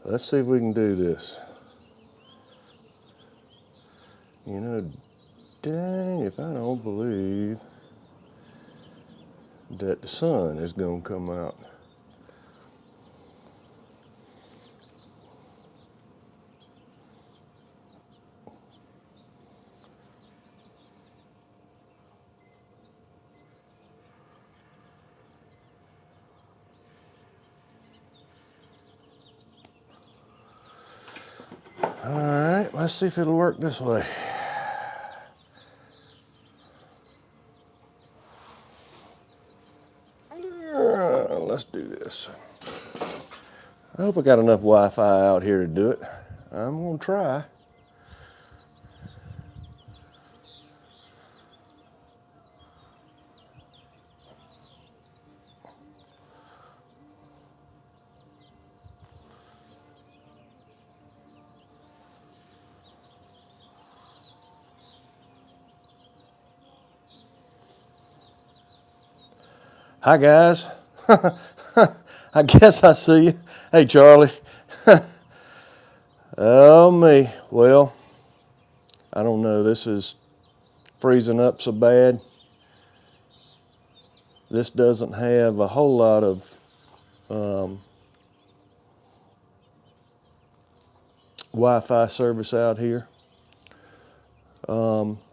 Let's see if we can do this. You know, dang if I don't believe that the sun is gonna come out. All right, let's see if it'll work this way. Let's do this. I hope I got enough Wi-Fi out here to do it. I'm gonna try. Hi guys. I guess I see you. Hey Charlie. Oh me. Well, I don't know. This is freezing up so bad. This doesn't have a whole lot of Wi-Fi service out here.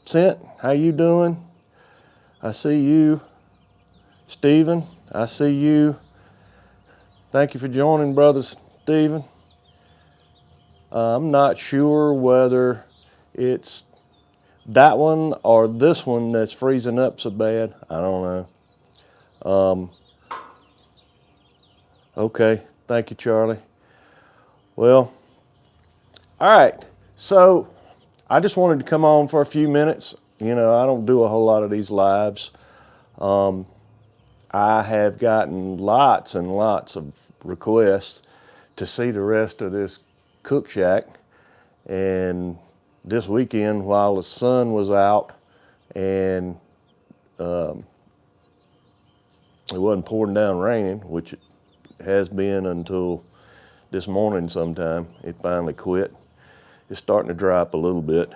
Cent, how you doing? I see you. Stephen, I see you. Thank you for joining, Brother Stephen. I'm not sure whether it's that one or this one that's freezing up so bad. I don't know. Okay, thank you, Charlie. Well, all right. So I just wanted to come on for a few minutes. You know, I don't do a whole lot of these lives. I have gotten lots and lots of requests to see the rest of this cook shack. And this weekend, while the sun was out and it wasn't pouring down raining, which it has been until this morning sometime, it finally quit. It's starting to dry up a little bit.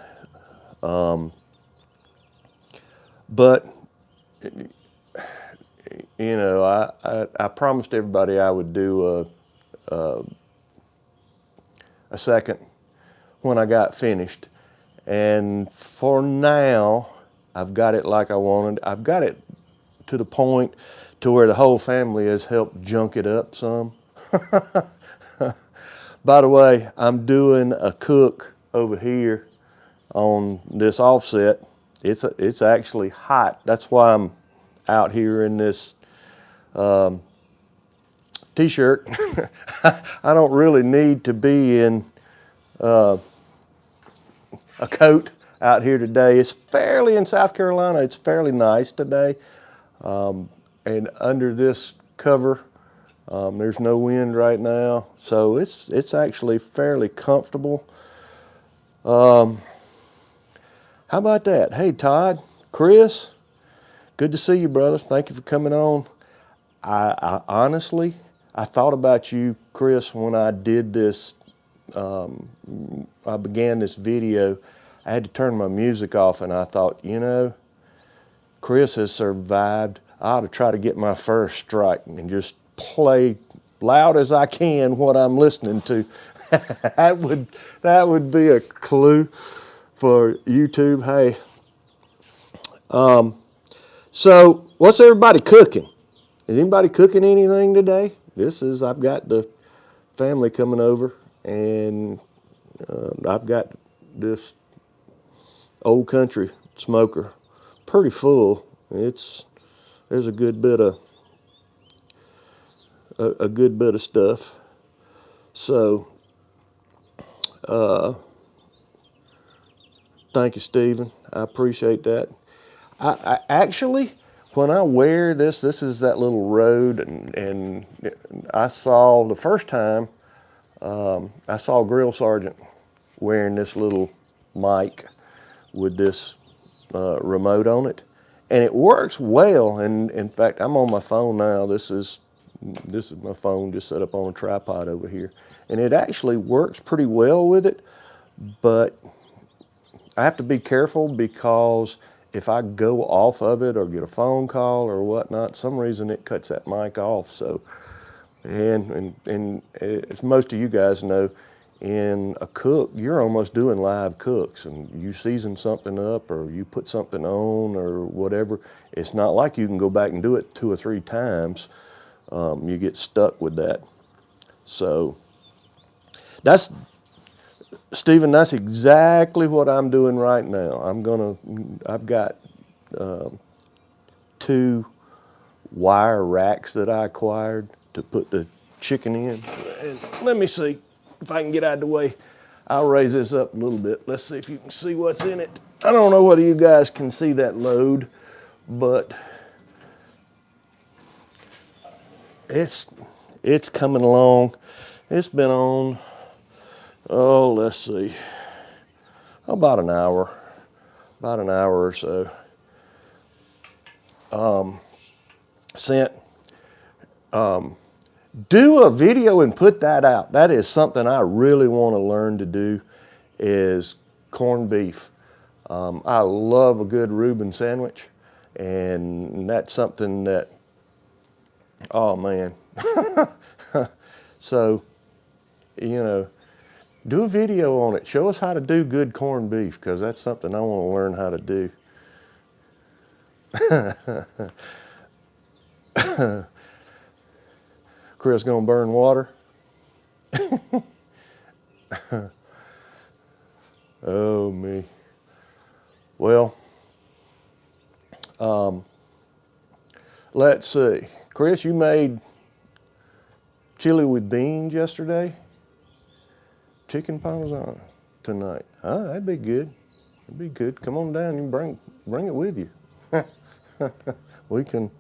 But you know, I promised everybody I would do a second when I got finished. And for now, I've got it like I wanted. I've got it to the point to where the whole family has helped junk it up some. By the way, I'm doing a cook over here on this offset. It's actually hot. That's why I'm out here in this t-shirt. I don't really need to be in a coat out here today. It's fairly, in South Carolina, it's fairly nice today. And under this cover, there's no wind right now, so it's actually fairly comfortable. How about that? Hey Todd, Chris, good to see you, brother. Thank you for coming on. I honestly, I thought about you, Chris, when I did this, I began this video. I had to turn my music off and I thought, you know, Chris has survived. I ought to try to get my first strike and just play loud as I can what I'm listening to. that would be a clue for YouTube. Hey, so what's everybody cooking? Is anybody cooking anything today? I've got the family coming over, and I've got this old country smoker pretty full. There's a good bit of stuff. So thank you, Stephen. I appreciate that. I actually, when I wear this is that little road, and I saw the first time, I saw Grill Sergeant wearing this little mic with this remote on it, and it works well. And in fact, I'm on my phone now. This is this is my phone just set up on a tripod over here. And it actually works pretty well with it, but I have to be careful because if I go off of it or get a phone call or whatnot, some reason it cuts that mic off. So, and as most of you guys know, in a cook, you're almost doing live cooks, and you season something up or you put something on or whatever. It's not like you can go back and do it 2 or 3 times. You get stuck with that. So Stephen, that's exactly what I'm doing right now. I've got 2 wire racks that I acquired to put the chicken in. And let me see if I can get out of the way. I'll raise this up a little bit. Let's see if you can see what's in it. I don't know whether you guys can see that load, but it's coming along. It's been on, oh, let's see, about an hour or so. Sent. Do a video and put that out. That is something I really want to learn to do, is corned beef. I love a good Reuben sandwich, and that's something that, oh man. So, you know, do a video on it. Show us how to do good corned beef, because that's something I want to learn how to do. Chris gonna burn water? Oh me. Well, let's see. Chris, you made chili with beans yesterday? Chicken parmesan tonight. Ah, that'd be good. That'd be good. Come on down and bring it with you. we can,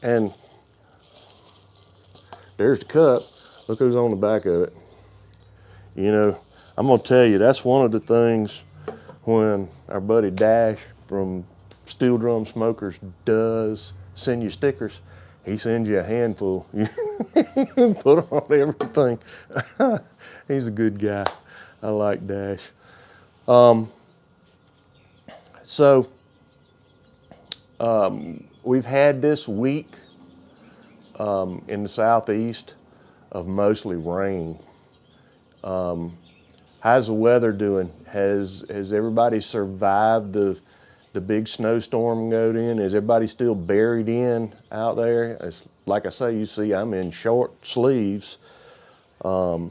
and there's the cup. Look who's on the back of it. You know, I'm gonna tell you, that's one of the things when our buddy Dash from Steel Drum Smokers does send you stickers. He sends you a handful. You put them on everything. He's a good guy. I like Dash. We've had this week in the southeast of mostly rain. How's the weather doing? Has everybody survived the big snowstorm got in? Is everybody still buried in out there? It's, like I say, you see I'm in short sleeves. How's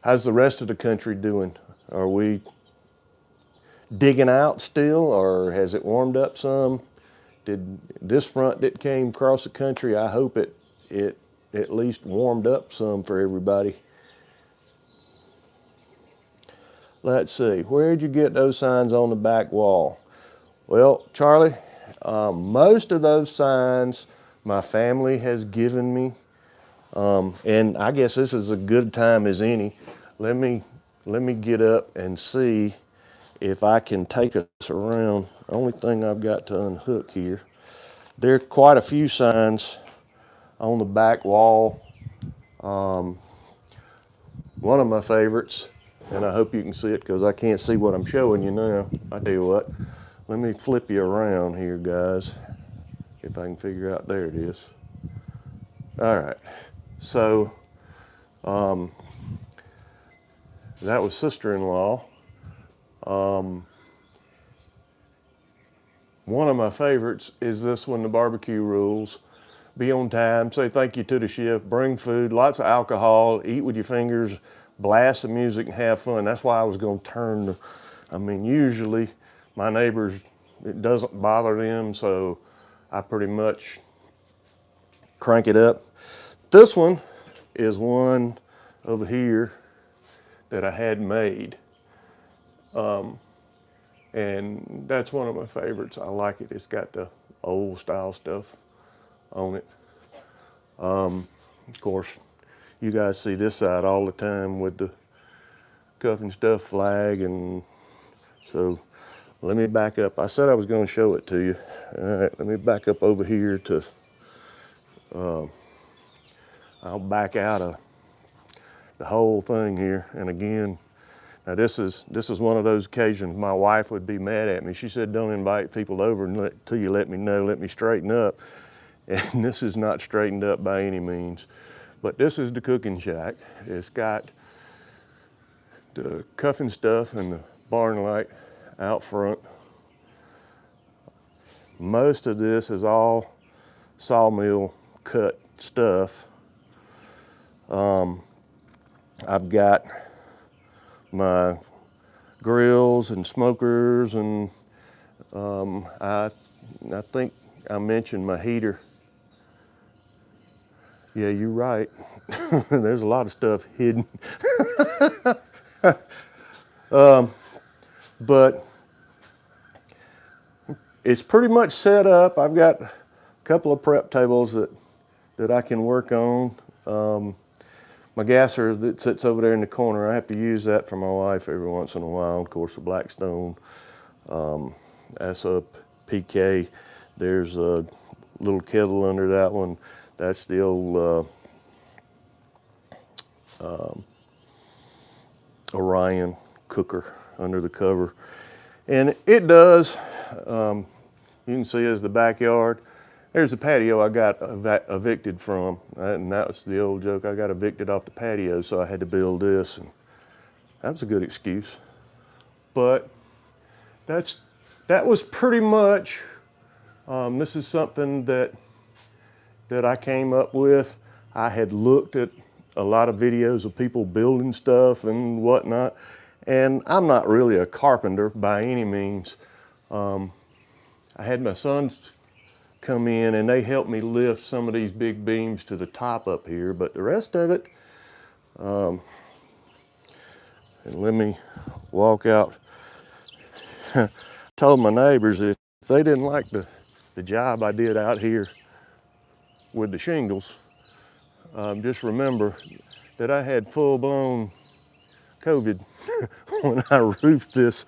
the rest of the country doing? Are we digging out still, or has it warmed up some? Did this front that came across the country, I hope it at least warmed up some for everybody. Let's see, where'd you get those signs on the back wall? Well, Charlie, most of those signs my family has given me, and I guess this is a good time as any. Let me get up and see if I can take us around. The only thing I've got to unhook here. There are quite a few signs on the back wall. One of my favorites, and I hope you can see it because I can't see what I'm showing you now. I tell you what, let me flip you around here, guys, if I can figure out. There it is. All right, so that was sister-in-law. One of my favorites is this one, the barbecue rules. Be on time, say thank you to the chef, bring food, lots of alcohol, eat with your fingers, blast the music and have fun. That's why I was gonna turn I mean, usually my neighbors, it doesn't bother them, so I pretty much crank it up. This one is one over here that I had made. And that's one of my favorites. I like it. It's got the old style stuff on it. Of course, you guys see this side all the time with the Cuff and Stuff flag, and so let me back up. I said I was going to show it to you. All right, let me back up over here to, I'll back out of the whole thing here. And again, now this is one of those occasions my wife would be mad at me. She said, don't invite people over until you let me know, let me straighten up. And this is not straightened up by any means. But this is the cooking shack. It's got the cuffing stuff and the barn light out front. Most of this is all sawmill cut stuff. I've got my grills and smokers, and I think I mentioned my heater. Yeah, you're right. There's a lot of stuff hidden. But it's pretty much set up. I've got a couple of prep tables that I can work on. My gasser that sits over there in the corner, I have to use that for my wife every once in a while. Of course, the Blackstone, that's a PK. There's a little kettle under that one. That's the old Orion cooker under the cover. And it does, you can see as the backyard. There's the patio I got evicted from, and that was the old joke. I got evicted off the patio, so I had to build this, and that was a good excuse. But that was pretty much, this is something that I came up with. I had looked at a lot of videos of people building stuff and whatnot, and I'm not really a carpenter by any means. I had my sons come in and they helped me lift some of these big beams to the top up here, but the rest of it, and let me walk out. I told my neighbors if they didn't like the job I did out here with the shingles, just remember that I had full-blown COVID when I roofed this.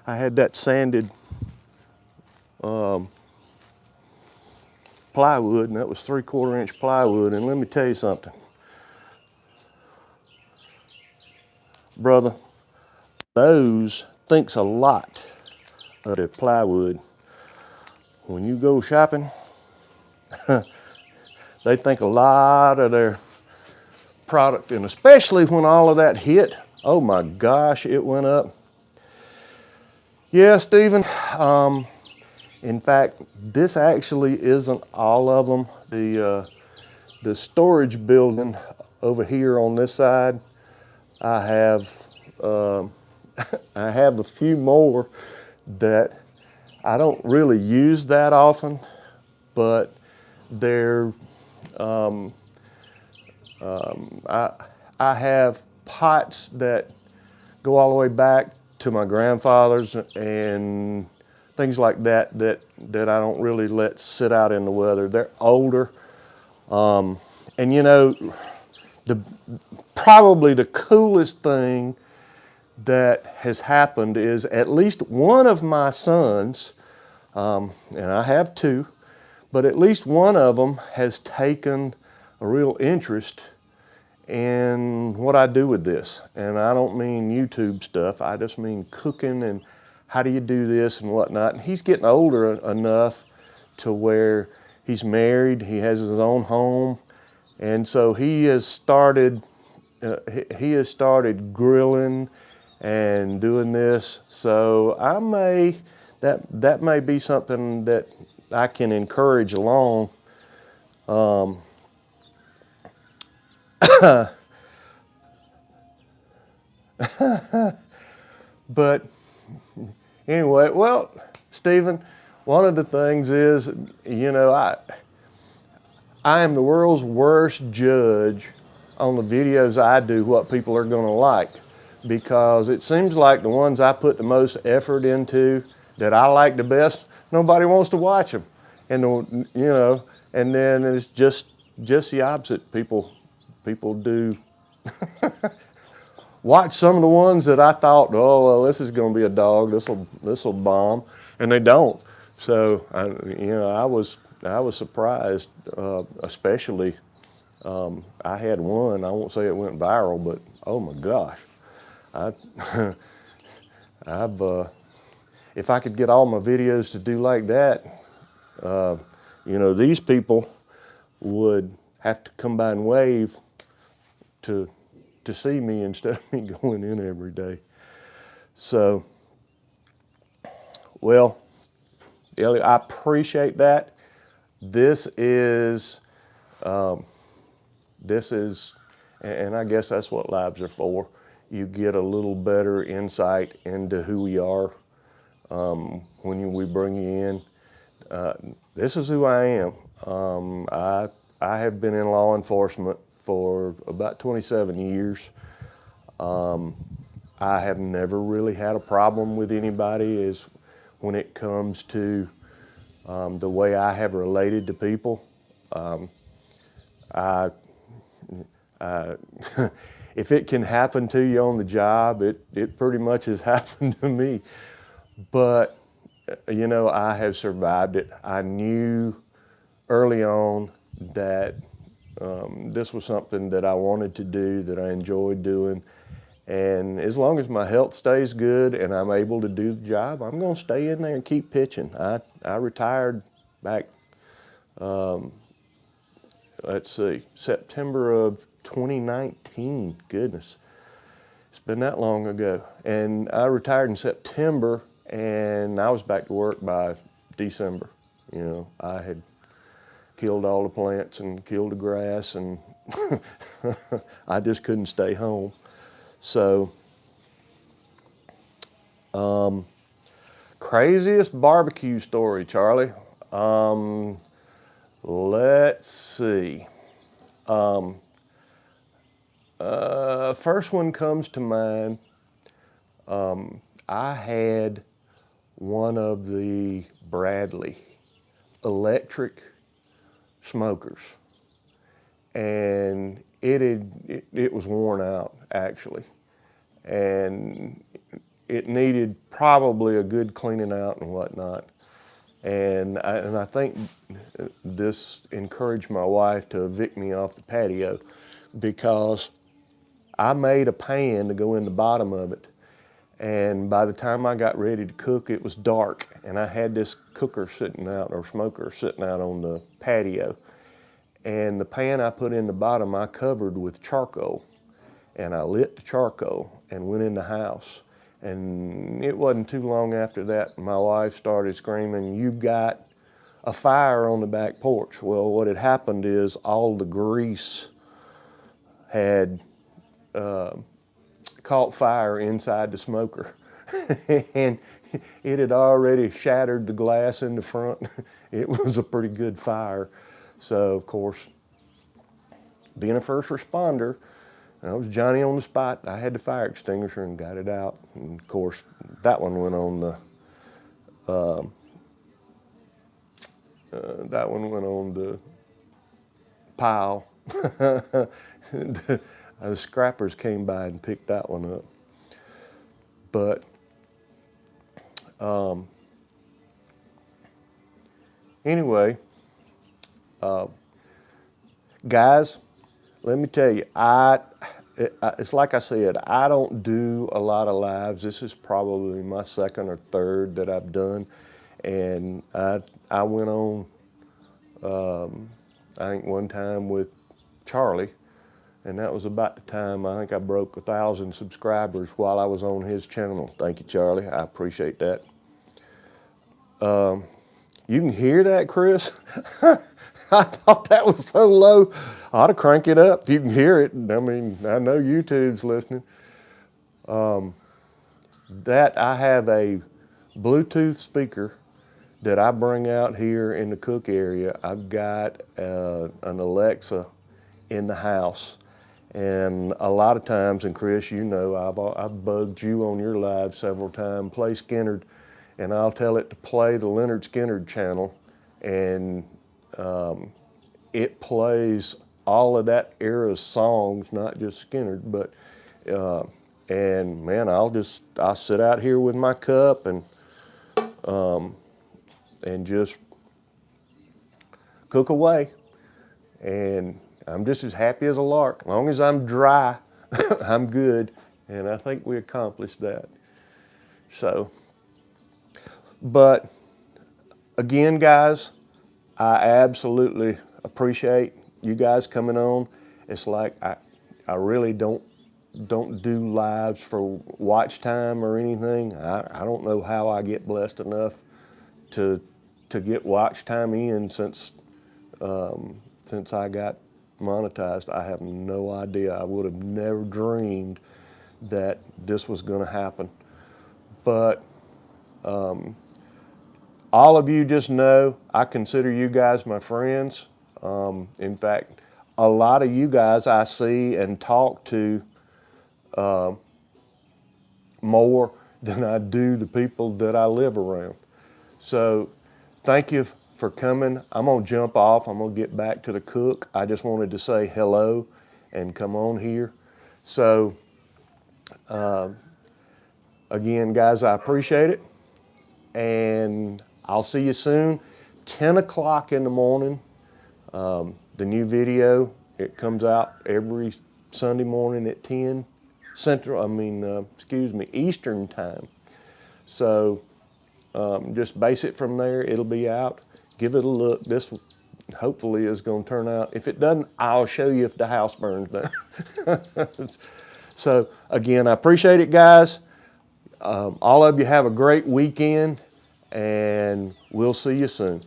I had that sanded plywood, and that was 3/4 inch plywood. And let me tell you something, brother, those thinks a lot of the plywood. When you go shopping, they think a lot of their product, and especially when all of that hit, oh my gosh, it went up. Yeah, Stephen, in fact, this actually isn't all of them. The storage building over here on this side, I have I have a few more that I don't really use that often, but they're I have pots that go all the way back to my grandfather's and things like that that I don't really let sit out in the weather. They're older, and you know, probably the coolest thing that has happened is at least one of my sons, and I have two, but at least one of them has taken a real interest in what I do with this. And I don't mean YouTube stuff, I just mean cooking and how do you do this and whatnot. And he's getting older enough to where he's married, he has his own home, and so he has started grilling and doing this. So I may, that may be something that I can encourage along. But anyway, well, Stephen, one of the things is, you know, I am the world's worst judge on the videos I do what people are gonna like, because it seems like the ones I put the most effort into, that I like the best, nobody wants to watch them. And you know, and then it's just the opposite. People do watch some of the ones that I thought, oh well, this is going to be a dog. This will bomb, and they don't. So I was surprised, especially. I had one. I won't say it went viral, but oh my gosh, I I've if I could get all my videos to do like that, these people would have to come by and wave to see me instead of me going in every day. So, well, Ellie, I appreciate that. This is, and I guess that's what lives are for. You get a little better insight into who we are when we bring you in. This is who I am. I have been in law enforcement for about 27 years. I have never really had a problem with anybody as when it comes to the way I have related to people. I if it can happen to you on the job, it pretty much has happened to me. But, I have survived it. I knew early on that this was something that I wanted to do, that I enjoyed doing. And as long as my health stays good and I'm able to do the job, I'm going to stay in there and keep pitching. I retired back, let's see, September of 2019. Goodness, it's been that long ago. And I retired in September, and I was back to work by December. I had killed all the plants and killed the grass, and I just couldn't stay home. So, craziest barbecue story, Charlie. Let's see. First one comes to mind. I had one of the Bradley electric smokers, and it was worn out actually, and it needed probably a good cleaning out and whatnot. And I think this encouraged my wife to evict me off the patio, because I made a pan to go in the bottom of it. And by the time I got ready to cook, it was dark, and I had this cooker sitting out, or smoker sitting out on the patio. And the pan I put in the bottom, I covered with charcoal. And I lit the charcoal and went in the house. And it wasn't too long after that, my wife started screaming, "You've got a fire on the back porch." Well, what had happened is all the grease had caught fire inside the smoker. And it had already shattered the glass in the front. It was a pretty good fire. So, of course, being a first responder, I was Johnny on the spot. I had the fire extinguisher and got it out. And of course, that one went on the pile. The scrappers came by and picked that one up. But anyway, guys, let me tell you, it's like I said, I don't do a lot of lives. This is probably my second or third that I've done. And I went on, I think one time with Charlie, and that was about the time I think I broke 1,000 subscribers while I was on his channel. Thank you, Charlie. I appreciate that. You can hear that, Chris? I thought that was so low. I ought to crank it up if you can hear it. I mean, I know YouTube's listening. That I have a Bluetooth speaker that I bring out here in the cook area. I've got an Alexa in the house. And a lot of times, and Chris, I've bugged you on your live several times, play Skynyrd, and I'll tell it to play the Leonard Skynyrd channel, and it plays all of that era's songs, not just Skynyrd, but, and man, I'll sit out here with my cup and and just cook away. And I'm just as happy as a lark. As long as I'm dry, I'm good. And I think we accomplished that. So, but again, guys, I absolutely appreciate you guys coming on. It's like I really don't do lives for watch time or anything. I don't know how I get blessed enough to get watch time in since I got monetized. I have no idea. I would have never dreamed that this was going to happen. But all of you just know I consider you guys my friends. In fact, a lot of you guys I see and talk to more than I do the people that I live around. So thank you for coming. I'm gonna jump off. I'm gonna get back to the cook. I just wanted to say hello and come on here. So again, guys, I appreciate it. And I'll see you soon. 10 o'clock in the morning, the new video, it comes out every Sunday morning at 10 Eastern time. So just base it from there. It'll be out. Give it a look. This hopefully is going to turn out. If it doesn't, I'll show you if the house burns down. So again, I appreciate it, guys. All of you have a great weekend, and we'll see you soon.